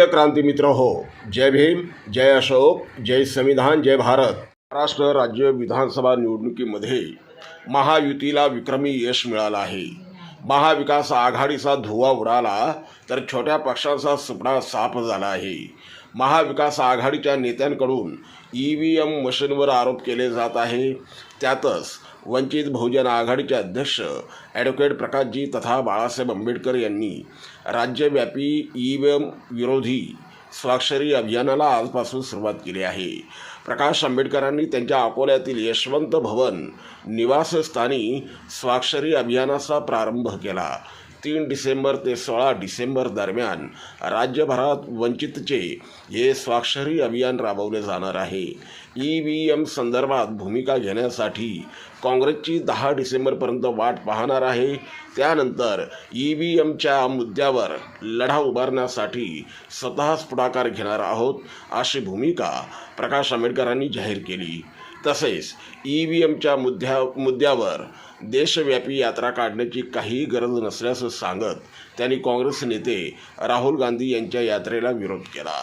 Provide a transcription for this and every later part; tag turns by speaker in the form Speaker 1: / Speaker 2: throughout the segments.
Speaker 1: प्रिय क्रांती मित्र हो, जय भीम, जय अशोक, जय संविधान, जय भारत। महाराष्ट्र राज्य विधानसभा निवडणुकीमध्ये महायुतीला विक्रमी यश मिळालं आहे। महाविकास आघाडीचा धुव्वा उडाला तर छोट्या पक्षांचा सुपडा साफ झाला आहे। महाविकास आघाडीच्या नेत्यांकडून EVM मशीनवर आरोप केले जात आहे। त्यातच वंचित बहुजन आघाडीचे अध्यक्ष ॲडव्होकेट प्रकाशजी तथा बाळासाहेब आंबेडकर यांनी राज्यव्यापी EVM विरोधी स्वाक्षरी अभियानाला आजपासून सुरुवात केली आहे। प्रकाश आंबेडकरांनी त्यांच्या अकोल्यातील यशवंत भवन निवासस्थानी स्वाक्षरी अभियानाचा प्रारंभ केला। 3 डिसेंबर ते 16 डिसेंबर दरम्यान राज्यभरात वंचितचे हे स्वाक्षरी अभियान राबवले जाणार आहे। EVM संदर्भात भूमिका घेण्यासाठी काँग्रेसची 10 डिसेंबरपर्यंत वाट पाहणार आहे। त्यानंतर EVMच्या मुद्द्यावर लढा उभारण्यासाठी स्वतःच पुढाकार घेणार आहोत अशी भूमिका प्रकाश आंबेडकरांनी जाहीर केली। तसेच EVMच्या मुद्द्यावर देशव्यापी यात्रा काढण्याची काही गरज नसल्याचं सांगत त्यांनी काँग्रेस नेते राहुल गांधी यांच्या यात्रेला विरोध केला।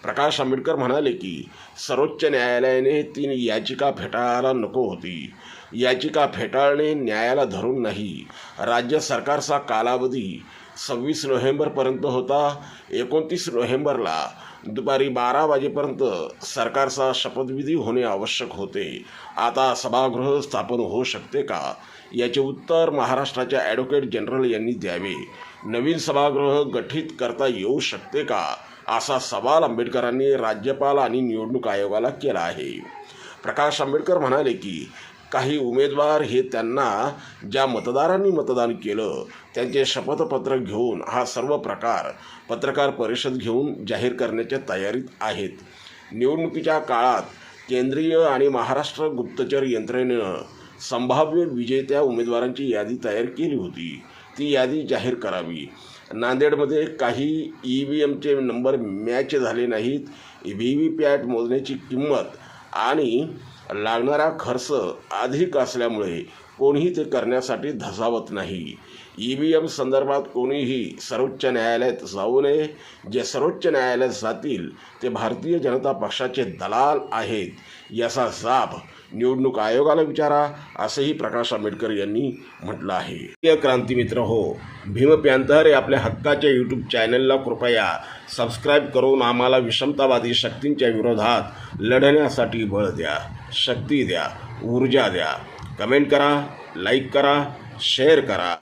Speaker 1: प्रकाश आंबेडकर म्हणाले की सर्वोच्च न्यायालयाने 3 याचिका फेटाळायला नको होती। याचिका फेटाळणे न्यायाला धरून नाही। राज्य सरकारचा कालावधी 26 नोव्हेंबरपर्यंत होता। 29 नोव्हेंबरला दुपारी 12 वाजेपर्यंत सरकारचा शपथविधी होणे आवश्यक होते। आता सभागृह स्थापन होऊ शकते का, याचे उत्तर महाराष्ट्राच्या ॲडव्होकेट जनरल यांनी द्यावे। नवीन सभागृह गठीत करता येऊ शकते का, असा सवाल आंबेडकरांनी राज्यपाल आणि निवडणूक आयोगाला केला आहे। प्रकाश आंबेडकर म्हणाले की काही उमेदवार हे त्यांना ज्या मतदारांनी मतदान केलं त्यांचे शपथपत्र घेऊन हा सर्व प्रकार पत्रकार परिषद घेऊन जाहीर करण्याच्या तयारीत आहेत। निवडणुकीच्या काळात केंद्रीय आणि महाराष्ट्र गुप्तचर यंत्रणेनं संभाव्य विजेत्या उमेदवारांची यादी तयार केली होती। ती यादी जाहीर करावी। नांदेडमध्ये काही EVMचे नंबर मॅच झाले नाहीत। VVPAT मोजण्याची किंमत आणि लागणारा खर्च अधिक असल्यामुळे कोणीही ते करण्यासाठी धजावत नाही। EVM संदर्भात कोणीही सर्वोच्च न्यायालयात जाऊ नये। जे सर्वोच्च न्यायालयात जातील ते भारतीय जनता पक्षाचे दलाल आहेत, याचा जाब निवडणूक आयोगाला विचारा, असेही प्रकाश आंबेडकर यांनी म्हटलं आहे। प्रिय क्रांती मित्र हो, भीम पॅंथर हे आपल्या हक्काच्या यूट्यूब चॅनलला कृपया सबस्क्राईब करून आम्हाला विषमतावादी शक्तींच्या विरोधात लढण्यासाठी बळ द्या, शक्ती द्या, ऊर्जा द्या। कमेंट करा, लाईक करा, शेअर करा।